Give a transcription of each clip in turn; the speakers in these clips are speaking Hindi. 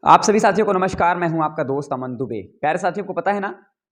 आप सभी साथियों को नमस्कार। मैं हूं आपका दोस्त अमन दुबे। प्यारे साथियों को पता है ना,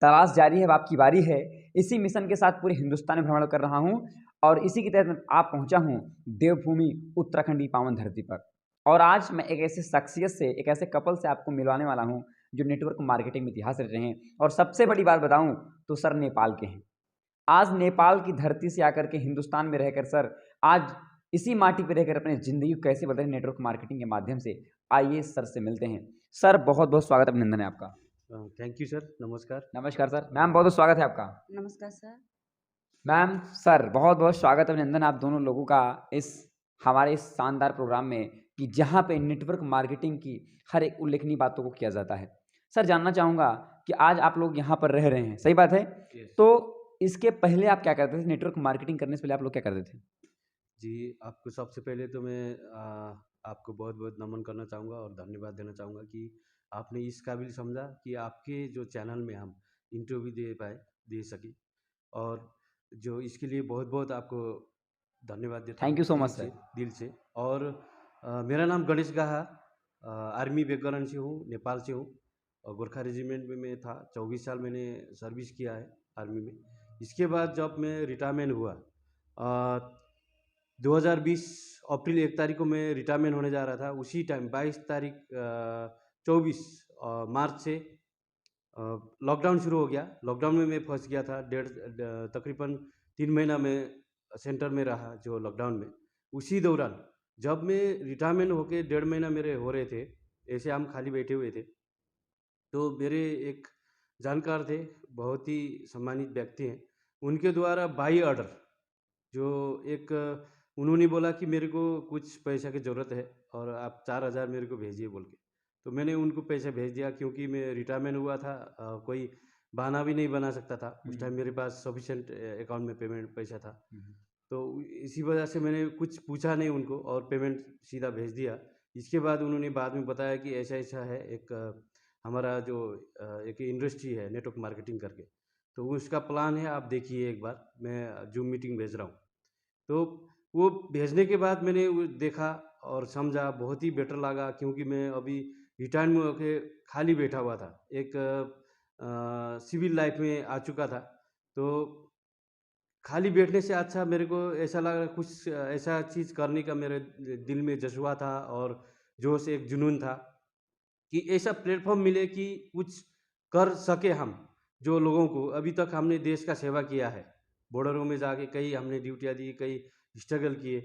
तलाश जारी है, अब आपकी बारी है। इसी मिशन के साथ पूरे हिंदुस्तान में भ्रमण कर रहा हूं और इसी के तहत आप पहुंचा हूं देवभूमि उत्तराखंड की पावन धरती पर। और आज मैं एक ऐसे शख्सियत से, एक ऐसे कपल से आपको मिलवाने वाला हूं जो नेटवर्क मार्केटिंग में इतिहास रचे हैं। और सबसे बड़ी बात बताऊं तो सर नेपाल के हैं। आज नेपाल की धरती से आकर के हिंदुस्तान में रहकर सर आज इसी माटी पे रहकर अपने ज़िंदगी को कैसे बदले नेटवर्क मार्केटिंग के माध्यम से, आइए सर से मिलते हैं। सर बहुत-बहुत स्वागत अभिनंदन है आपका। थैंक यू सर, नमस्कार। नमस्कार सर। मैम बहुत-बहुत स्वागत है आपका। नमस्कार सर। मैम, सर बहुत-बहुत स्वागत अभिनंदन आप दोनों लोगों का इस हमारे इस शानदार प्रोग्राम में कि जहाँ पे नेटवर्क मार्केटिंग की हर एक उल्लेखनीय बातों को किया जाता है। सर जानना चाहूँगा कि आज आप लोग यहाँ पर रह रहे हैं, सही बात है? यस। तो इसके पहले आप क्या करते थे? नेटवर्क मार्केटिंग करने से पहले आप लोग क्या करते थे? जी, आपको सबसे पहले तो मैं आपको बहुत-बहुत नमन करना चाहूँगा और धन्यवाद देना चाहूँगा कि आपने इस काबिल समझा कि आपके जो चैनल में हम इंटरव्यू दे सके। और जो इसके लिए बहुत-बहुत आपको धन्यवाद देता थैंक हूँ यू सो मच सर। दिल से। और मेरा नाम गणेश गाहा, आर्मी बैकग्राउंड से हूँ, नेपाल से हूँ और गोरखा रेजिमेंट में मैं था। 24 साल मैंने सर्विस किया है आर्मी में। इसके बाद जब मैं रिटायरमेंट हुआ, 2020 अप्रैल 1 तारीख को मैं रिटायरमेंट होने जा रहा था। उसी टाइम 22 तारीख 24 मार्च से लॉकडाउन शुरू हो गया। लॉकडाउन में मैं फंस गया था। तकरीबन 3 महीना मैं सेंटर में रहा जो लॉकडाउन में। उसी दौरान जब मैं रिटायरमेंट होके 1.5 महीना मेरे हो रहे थे, ऐसे हम खाली बैठे हुए थे, तो मेरे एक जानकार थे, बहुत ही सम्मानित व्यक्ति हैं। उनके द्वारा बाई ऑर्डर जो एक उन्होंने बोला कि मेरे को कुछ पैसा की ज़रूरत है और आप 4,000 मेरे को भेजिए बोल के। तो मैंने उनको पैसे भेज दिया क्योंकि मैं रिटायरमेंट हुआ था, कोई बहाना भी नहीं बना सकता था। उस टाइम मेरे पास सफिशिएंट अकाउंट में पेमेंट पैसा था। तो इसी वजह से मैंने कुछ पूछा नहीं उनको और पेमेंट सीधा भेज दिया। इसके बाद उन्होंने बाद में बताया कि ऐसा-ऐसा है, एक हमारा जो एक इंडस्ट्री है नेटवर्क मार्केटिंग करके, तो उसका प्लान है, आप देखिए एक बार, मैं ज़ूम मीटिंग भेज रहा हूँ। तो वो भेजने के बाद मैंने वो देखा और समझा, बहुत ही बेटर लगा क्योंकि मैं अभी रिटायरमेंट होके खाली बैठा हुआ था। एक सिविल लाइफ में आ चुका था। तो खाली बैठने से अच्छा मेरे को ऐसा लगा कुछ ऐसा चीज़ करने का मेरे दिल में जज़्बा था और जोश, एक जुनून था कि ऐसा प्लेटफ़ॉर्म मिले कि कुछ कर सके हम, जो लोगों को अभी तक हमने देश का सेवा किया है। बॉर्डरों में जाके कई हमने ड्यूटियाँ दी, कई स्ट्रगल किए।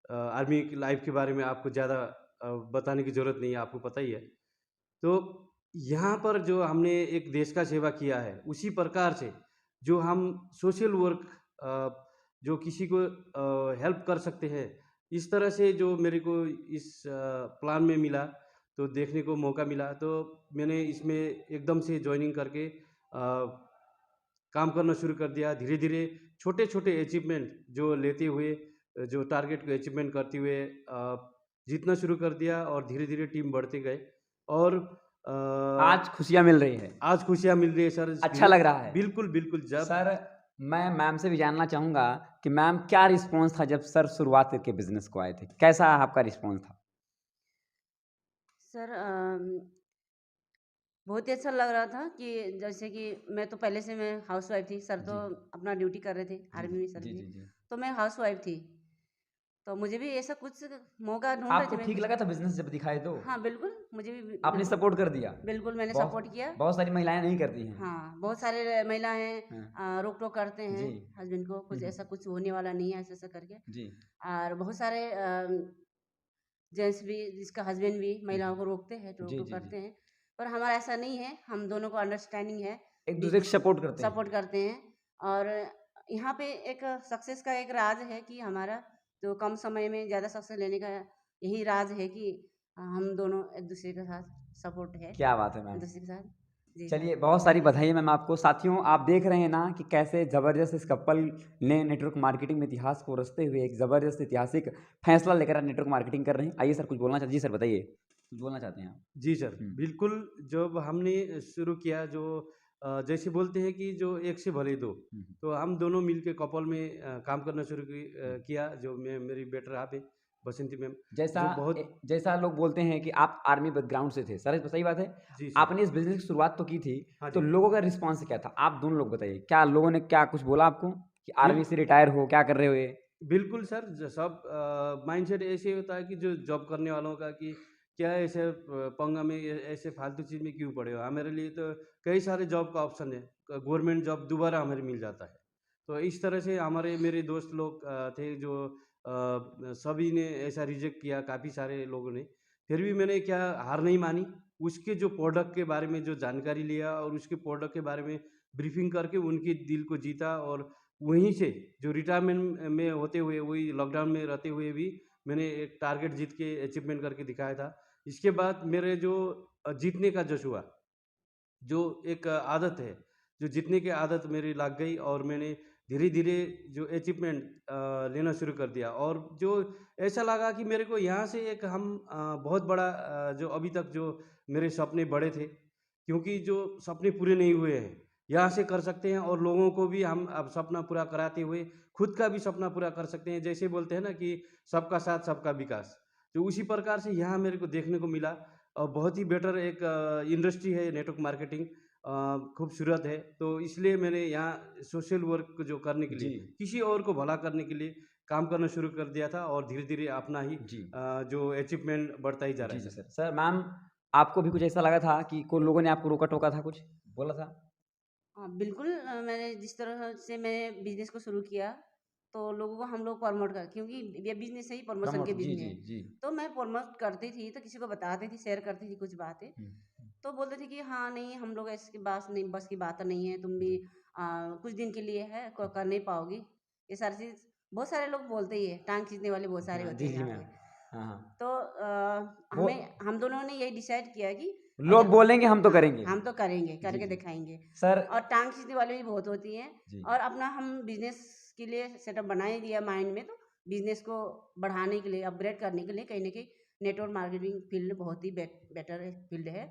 आर्मी की लाइफ़ के बारे में आपको ज़्यादा बताने की ज़रूरत नहीं है, आपको पता ही है। तो यहाँ पर जो हमने एक देश का सेवा किया है, उसी प्रकार से जो हम सोशल वर्क, जो किसी को हेल्प कर सकते हैं, इस तरह से जो मेरे को इस प्लान में मिला, तो देखने को मौका मिला, तो मैंने इसमें एकदम से जॉइनिंग करके काम करना शुरू कर दिया। धीरे-धीरे छोटे-छोटे अचीवमेंट जो लेते हुए, जो टारगेट को अचीवमेंट करते हुए जीतना शुरू कर दिया और धीरे-धीरे टीम बढ़ते गए और आज खुशियाँ मिल रही है। आज खुशियाँ मिल रही है सर। अच्छा लग रहा है। बिल्कुल, बिल्कुल। जब सर मैं मैम से भी जानना चाहूँगा कि मैम क्या रिस्पॉन्स था जब सर शुरुआत करके बिज़नेस को आए थे? कैसा आपका रिस्पॉन्स था? सर बहुत ही अच्छा लग रहा था कि जैसे कि मैं तो पहले से मैं हाउसवाइफ थी, सर तो जी। अपना ड्यूटी कर रहे थे जी, आर्मी में जी, सर्विस जी, में, जी। तो मैं हाउसवाइफ थी। तो मुझे भी ऐसा कुछ मौका ढूँढ रहे आपको थे मैं ठीक कुछ। लगा था बिज़नेस जब दिखाए तो? हाँ, बिल्कुल, मुझे भी आपने बिल्कुल, सपोर्ट कर दिया? बिल्कुल मैंने सपोर्ट बहुत किया। बहुत सारी महिलाएँ नहीं करती हैं। हाँ, बहुत सारे महिला हैं हाँ। रोक-टोक करते हैं जी। हस्बैंड को, हुँ, कुछ हुँ। ऐसा कुछ होने वाला नहीं है, ऐसा-ऐसा करके। जी। और बहुत सारे जेंट्स भी, जिसका हस्बैंड भी हुँ, महिलाओं हुँ। को रोकते हैं, जी, टोक-टोक जी, जी। करते हैं। पर हमारा ऐसा नहीं है, हम दोनों को अंडरस्टैंडिंग है, एक-दूसरे को बीच सपोर्ट करते हैं। सपोर्ट करते हैं। और यहाँ पे एक सक्सेस का एक राज है कि हमारा जो कम समय में ज़्यादा सक्सेस लेने का यही राज है कि हम दोनों एक-दूसरे के साथ सपोर्ट है, क्या बात है मैम! एक-दूसरे के साथ। जी सर। चलिए, बहुत सारी बधाई है मैम आपको। साथियों, आप देख रहे हैं ना कि कैसे ज़बरदस्त इस कपल ने नेटवर्क मार्केटिंग में इतिहास को रचते हुए एक ज़बरदस्त ऐतिहासिक फैसला लेकर आज नेटवर्क मार्केटिंग कर रहे हैं। आइए सर कुछ बोलना चाहते जी सर बताइए, कुछ बोलना चाहते हैं आप? जी सर, हुँ। बिल्कुल। जब हमने शुरू किया, जो जैसे बोलते हैं कि जो एक से भले दो, हुँ, हुँ, तो हम दोनों मिलके कपल में काम करना शुरू हुँ। किया। जो मैं मेरी बेटर हाफ़ है, बसंती मैम, जैसा जो बहुत जैसा लोग बोलते हैं कि आप आर्मी बैकग्राउंड से थे, सर सही बात है? जी सर। आपने इस बिज़नेस की शुरुआत तो की थी, हाँ तो जी। लोगों का रिस्पॉन्स क्या था? आप दोनों लोग बताइए, क्या लोगों ने क्या कुछ बोला आपको कि बिल आर्मी से रिटायर हो, क्या कर रहे हो ये? बिल्कुल सर, सब माइंडसेट ऐसे होता है कि जो जॉब करने वालों का कि क्या ऐसे पंगा में ऐसे फालतू चीज़ में क्यों पड़े हो? मेरे लिए तो कई सारे जॉब का ऑप्शन है, गवर्नमेंट जॉब दोबारा हमें मिल जाता है। तो इस तरह से हमारे मेरे दोस्त लोग थे जो सभी ने ऐसा रिजेक्ट किया, काफ़ी सारे लोगों ने। फिर भी मैंने क्या हार नहीं मानी, उसके जो प्रोडक्ट के बारे में जो जानकारी लिया और उसके प्रोडक्ट के बारे में ब्रीफिंग करके उनके दिल को जीता, और वहीं से जो रिटायरमेंट में होते हुए वही लॉकडाउन में रहते हुए भी मैंने एक टारगेट जीत के अचीवमेंट करके दिखाया था। इसके बाद मेरे जो जीतने का जश हुआ, जो एक आदत है, जो जीतने की आदत मेरी लग गई, और मैंने धीरे-धीरे जो अचीवमेंट लेना शुरू कर दिया, और जो ऐसा लगा कि मेरे को यहाँ से एक बहुत बड़ा जो अभी तक जो मेरे सपने बड़े थे, क्योंकि जो सपने पूरे नहीं हुए हैं, यहाँ से कर सकते हैं, और लोगों को भी हम अब सपना पूरा कराते हुए खुद का भी सपना पूरा कर सकते हैं। जैसे बोलते हैं ना कि सबका साथ सबका विकास, तो उसी प्रकार से यहाँ मेरे को देखने को मिला, और बहुत ही बेटर एक इंडस्ट्री है नेटवर्क मार्केटिंग, खूबसूरत है। तो इसलिए मैंने यहाँ सोशल वर्क जो करने के लिए, जी, किसी और को भला करने के लिए काम करना शुरू कर दिया था, और धीरे-धीरे अपना ही जी। जो अचीवमेंट बढ़ता ही जा रहा जी, है जी सर। सर। सर मैम, आपको भी कुछ ऐसा लगा था कि कोई लोगों ने आपको रोका-टोका था कुछ? बोला था? हाँ, बिल्कुल मैंने जिस तरह से मैंने बिज़नेस को शुरू किया, तो लोगों को हम लोग प्रमोट कर, क्योंकि ये बिज़नेस ही प्रमोशन के प्रमोट जी, बिज़नेस जी, है। जी। तो मैं प्रमोट करती थी, तो किसी को बताती थी, शेयर करती थी कुछ बातें। हुँ, तो बोलते थे कि हाँ, नहीं हम लोग इसके बस की बात नहीं है, तुम भी जी। कुछ दिन के लिए है, कर नहीं पाओगी। ये सारी चीज़ बहुत सारे लोग बोलते ही है, टाँग खींचने वाले बहुत सारे हाँ, होते जी, हैं जी यहाँ मैम। पे। हाँ, हाँ। तो वो हम दोनों ने यही डिसाइड किया कि लोग अगर बोलेंगे हम तो हाँ, करेंगे। हम तो करेंगे, जी, करके जी। दिखाएँगे। सर और टाँग खींचने वाले भी बहुत होती हैं, जी, और अपना हम बिज़नेस के लिए सेटअप बना ही दिया माइंड में, तो बिज़नेस को बढ़ाने के लिए, अपग्रेड करने के लिए कहीं न कहीं नेटवर्क मार्केटिंग फ़ील्ड बहुत ही बेटर फ़ील्ड है।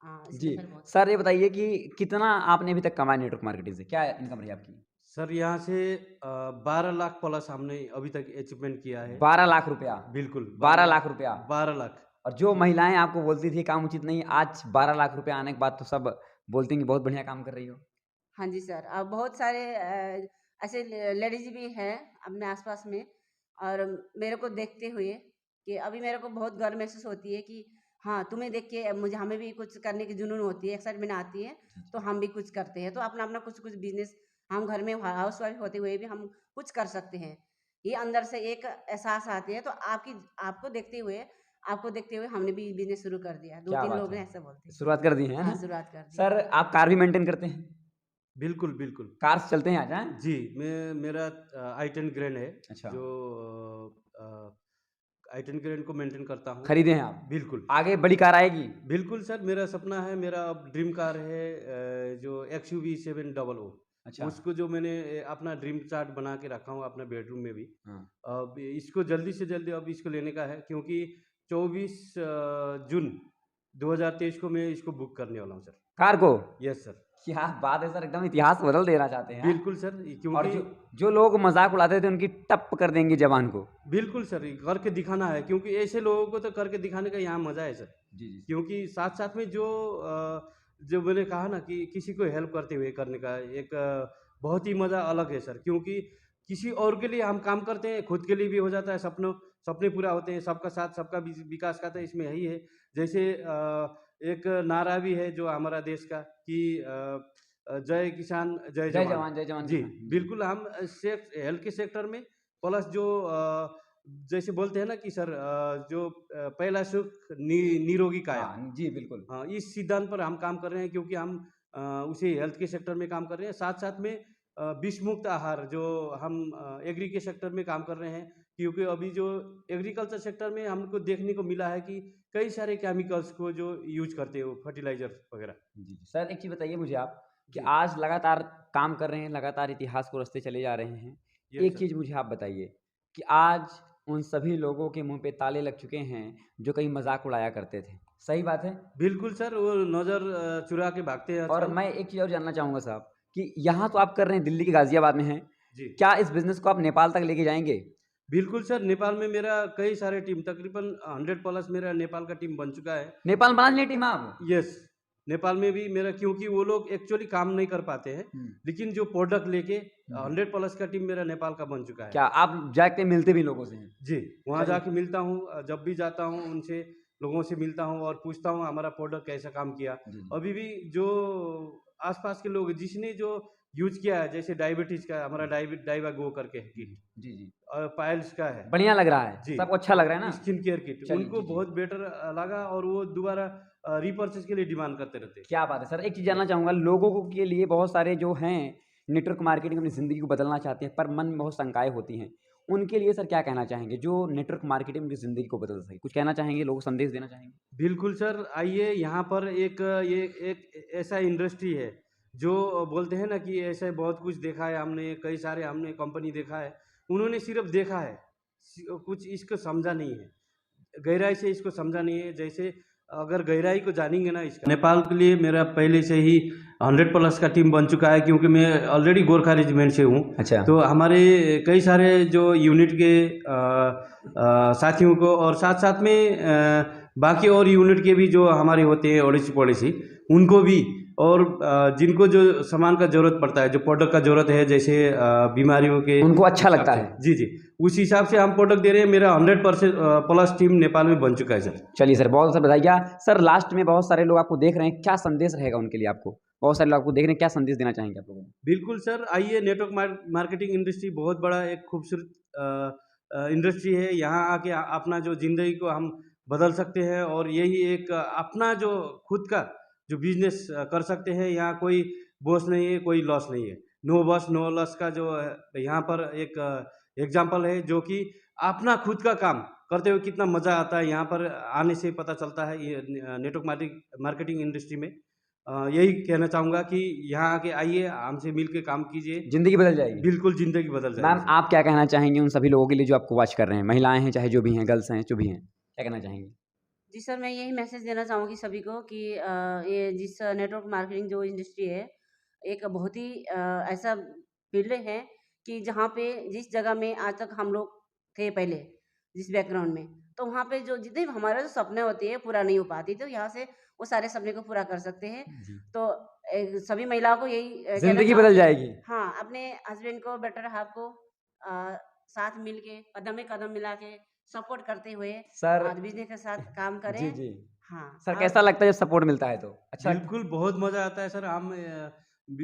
जी। इसमें फिर बहुत सर ये बताइए कि कितना आपने अभी तक कमाया नेटवर्क मार्केटिंग से? क्या इनकम रही आपकी? सर यहाँ से 12 लाख प्लस हमने अभी तक अचीवमेंट किया है। 12 लाख रुपया। बिल्कुल, 12 लाख रुपया। 12 लाख। और जो महिलाएँ आपको बोलती थी काम उचित नहीं, आज 12 लाख रुपया आने के बाद तो सब बोलती हैं कि बहुत बढ़िया काम कर रही हो। हाँ जी सर, बहुत सारे ऐसे लेडीज़ भी हैं अपने आस-पास में, और मेरे को देखते हुए कि अभी मेरे को बहुत गर्व महसूस होती है कि हाँ, तुम्हें देख के मुझे हमें भी कुछ करने की जुनून होती है, एक्साइटमेंट आती है, तो हम भी कुछ करते हैं। तो अपना-अपना कुछ-कुछ बिज़नेस हम घर में हाउसवाइफ़ होते हुए भी हम कुछ कर सकते हैं। ये अंदर से एक एहसास आती है, तो आपको देखते हुए हमने भी बिज़नेस शुरू कर दिया। क्या 2-3 बात लोग है! हैं ऐसा बोलते हैं। शुरुआत कर दी है, हाँ, हैं? शुरुआत कर दी। सर आप कार भी मेंटेन करते हैं? बिल्कुल, बिल्कुल। कार से चलते हैं आज, हैं? जी, मेरा i10 ग्रैंड है, अच्छा, जो i10 ग्रैंड को मेंटेन करता हूँ। खरीदे हैं आप। बिल्कुल। आगे बड़ी कार आएगी? बिल्कुल सर, मेरा सपना है, मेरा अब ड्रीम कार है जो XUV 700। अच्छा। उसको जो मैंने अपना ड्रीम चार्ट बना के रखा हूँ अपने बेडरूम में भी। हाँ। अब इसको जल्दी से जल्दी अब इसको लेने का है, क्योंकि 24 जून 2023 को मैं इसको बुक करने वाला हूँ सर। कार को? Yes sir. क्या बात है सर, एकदम इतिहास बदल देना चाहते हैं, हैं? बिल्कुल सर, और क्योंकि जो जो लोग मज़ाक उड़ाते थे उनकी टप कर देंगे ज़बान को। बिल्कुल सर, ये करके दिखाना है, क्योंकि ऐसे लोगों को तो करके दिखाने का यहाँ मज़ा है सर। जी, जी। क्योंकि साथ-साथ में जो मैंने कहा ना कि किसी को हेल्प करते हुए करने का एक बहुत ही मज़ा अलग है सर। क्योंकि किसी और के लिए हम काम करते हैं, खुद के लिए भी हो जाता है, सपने पूरा होते हैं, सबका साथ सबका विकास का, तो इसमें यही है। जैसे एक नारा भी है जो हमारा देश का कि जय किसान, जय जवान। जय जवान जी, किसान। जी। बिल्कुल हम हेल्थ के सेक्टर में प्लस जो जैसे बोलते हैं ना कि सर जो पहला सुख निरोगी काया। हाँ, जी बिल्कुल। हाँ, इस सिद्धांत पर हम काम कर रहे हैं, क्योंकि हम उसी हेल्थ के सेक्टर में काम कर रहे हैं। साथ-साथ में विष मुक्त आहार जो हम एग्री के सेक्टर में काम कर रहे हैं, क्योंकि अभी जो एग्रीकल्चर सेक्टर में हमको देखने को मिला है कि कई सारे केमिकल्स को जो यूज़ करते हो, फर्टिलाइज़र वगैरह। जी, जी। सर एक चीज़ बताइए मुझे आप कि जी, आज लगातार काम कर रहे हैं, लगातार इतिहास को रचते चले जा रहे हैं। यस एक सर। चीज़ मुझे आप बताइए कि आज उन सभी लोगों के मुँह पे ताले लग चुके हैं, जो कहीं मज़ाक उड़ाया करते थे। सही बात है? बिल्कुल सर, वो नज़र चुरा के भागते हैं और आजकल। मैं एक चीज़ और जानना चाहूँगा साहब कि यहाँ तो आप कर रहे हैं, दिल्ली के गाज़ियाबाद में हैं। जी। क्या इस बिज़नेस को आप नेपाल तक लेके जाएँगे? बिल्कुल सर, नेपाल में मेरा कई सारे टीम तकरीबन 100 प्लस मेरा नेपाल का टीम बन चुका है। नेपाल बना लिए टीम आप? यस, नेपाल में भी मेरा, क्योंकि वो लोग एक्चुअली काम नहीं कर पाते हैं, लेकिन जो प्रोडक्ट लेके 100 प्लस का टीम मेरा नेपाल का बन चुका है। क्या आप जाके मिलते भी लोगों से हैं? जी, वहाँ चलिए। जाके मिलता हूँ, जब भी जाता हूँ उनसे, लोगों से मिलता हूँ और पूछता हूँ हमारा प्रोडक्ट कैसा काम किया। जी, जी। अभी भी जो आसपास के लोग जिसने जो यूज किया है, जैसे डायबिटीज का हमारा डाइवा गो करके है किट, जी, जी। और पायल्स का है, बढ़िया लग रहा है, जी, सबको अच्छा लग रहा है ना? स्किन केयर किट, चलिए, उनको जी, जी। बहुत बेटर लगा और वो दोबारा रीपर्चेज के लिए डिमांड करते रहते हैं। क्या बात है सर। एक चीज़ जानना चाहूँगा, लोगों को के लिए बहुत सारे जो हैं नेटवर्क मार्केटिंग अपनी ज़िंदगी को बदलना चाहते हैं, पर मन में बहुत शंकाएँ होती हैं। उनके लिए सर क्या कहना चाहेंगे, जो नेटवर्क मार्केटिंग उनकी ज़िंदगी को बदल सके? कुछ कहना चाहेंगे, लोगों को संदेश देना चाहेंगे? बिल्कुल सर, आइए यहाँ पर ये एक ऐसा इंडस्ट्री है जो बोलते हैं ना कि ऐसे बहुत कुछ देखा है हमने, कई सारे हमने कंपनी देखा है, उन्होंने सिर्फ देखा है, कुछ इसको समझा नहीं है, गहराई से इसको समझा नहीं है। जैसे अगर गहराई को जानेंगे ना इसका, नेपाल के लिए मेरा पहले से ही 100 प्लस का टीम बन चुका है, क्योंकि मैं ऑलरेडी गोरखा रेजिमेंट से हूँ। अच्छा। तो हमारे कई सारे जो यूनिट के साथियों को और साथ साथ में बाकी और यूनिट के भी जो हमारे होते हैं ओडिसी पड़ोसी, उनको भी, और जिनको जो सामान का ज़रूरत पड़ता है, जो प्रोडक्ट का ज़रूरत है, जैसे बीमारियों के, उनको अच्छा लगता हिसाब से, है। जी जी, उस हिसाब से हम प्रोडक्ट दे रहे हैं। मेरा 100% प्लस टीम नेपाल में बन चुका है सर। चलिए सर, बहुत सर बताइए। सर लास्ट में बहुत सारे लोग आपको देख रहे हैं, क्या संदेश रहेगा उनके लिए आपको? बहुत सारे लोग आपको देख रहे हैं, क्या संदेश देना चाहेंगे आप लोगों को? बिल्कुल सर, आइए, नेटवर्क मार्केटिंग इंडस्ट्री बहुत बड़ा एक खूबसूरत इंडस्ट्री है। यहाँ आके अपना जो ज़िंदगी को हम बदल सकते हैं, और यही एक अपना जो खुद का जो बिजनेस कर सकते हैं। यहाँ कोई बॉस नहीं है, कोई लॉस नहीं है। नो बॉस नो लॉस का जो यहाँ पर एक एग्जाम्पल है, जो कि अपना खुद का काम करते हुए कितना मज़ा आता है, यहाँ पर आने से पता चलता है। ये नेटवर्क मार्केटिंग इंडस्ट्री में यही कहना चाहूँगा कि यहाँ आके आइए, हमसे मिल के काम कीजिए, ज़िंदगी बदल जाएगी। बिल्कुल ज़िंदगी बदल जाएगी मैम सर। आप क्या कहना चाहेंगे उन सभी लोगों के लिए जो आपको वॉच कर रहे हैं? महिलाएँ हैं, चाहे जो भी हैं, गर्ल्स हैं, जो भी हैं, क्या कहना चाहेंगे? जी सर, मैं यही मैसेज देना चाहूँगी सभी को कि ये जिस नेटवर्क मार्केटिंग जो इंडस्ट्री है, एक बहुत ही ऐसा फील्ड है कि जहाँ पे जिस जगह में आज तक हम लोग थे पहले, जिस बैकग्राउंड में, तो वहाँ पे जो जितने भी हमारे जो सपने होते हैं पूरा नहीं हो पाती, तो यहाँ से वो सारे सपने को पूरा कर सकते हैं। जी। तो सभी महिलाओं को यही कहना ज़िंदगी बदल चाहूँगी, जाएगी। हाँ, अपने हस्बैंड को, बेटर हाल्फ को साथ मिल के, कदम में कदम मिला के, सपोर्ट करते हुए सर और बिज़नेस के साथ काम करें। जी, जी। हाँ, सर और कैसा लगता है जब सपोर्ट मिलता है तो? अच्छा लगता है? बिल्कुल, बहुत मज़ा आता है सर। हम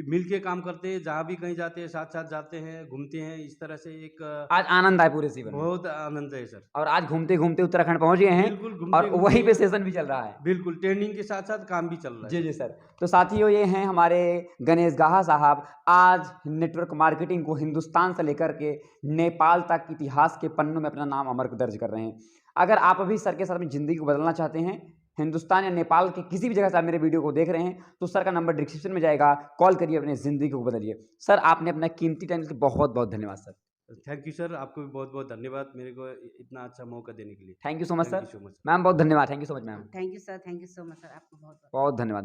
मिल के काम करते हैं, जहाँ भी कहीं जाते हैं, साथ-साथ जाते हैं, घूमते हैं, इस तरह से एक आज आनंद आए पूरे जीवन में। बहुत आनंद है सर। और आज घूमते-घूमते उत्तराखंड पहुँच गए हैं बिल्कुल, और घूमते-घूमते वहीं पे सेशन भी चल रहा है। बिल्कुल, ट्रेनिंग के साथ-साथ काम भी चल रहा है जी, सर। जी सर। तो साथियों ये हैं हमारे गणेश गाहा साहब, आज नेटवर्क मार्केटिंग को हिंदुस्तान से लेकर के नेपाल तक इतिहास के पन्नों में अपना नाम अमर दर्ज कर रहे हैं। अगर आप अभी सर के साथ अपनी ज़िंदगी को बदलना चाहते हैं, हिंदुस्तान या नेपाल के किसी भी जगह से आप मेरे वीडियो को देख रहे हैं, तो सर का नंबर डिस्क्रिप्शन में जाएगा, कॉल करिए, अपनी ज़िंदगी को बदलिए। सर आपने अपना कीमती टाइम के लिए बहुत-बहुत धन्यवाद सर। थैंक यू सर, आपको भी बहुत-बहुत धन्यवाद मेरे को इतना अच्छा मौका देने के लिए। Thank you so much thank sir. You so much. Ma'am बहुत धन्यवाद। Thank you so much ma'am. Thank you sir, thank you so much sir, आपको बहुत-बहुत बहुत धन्यवाद।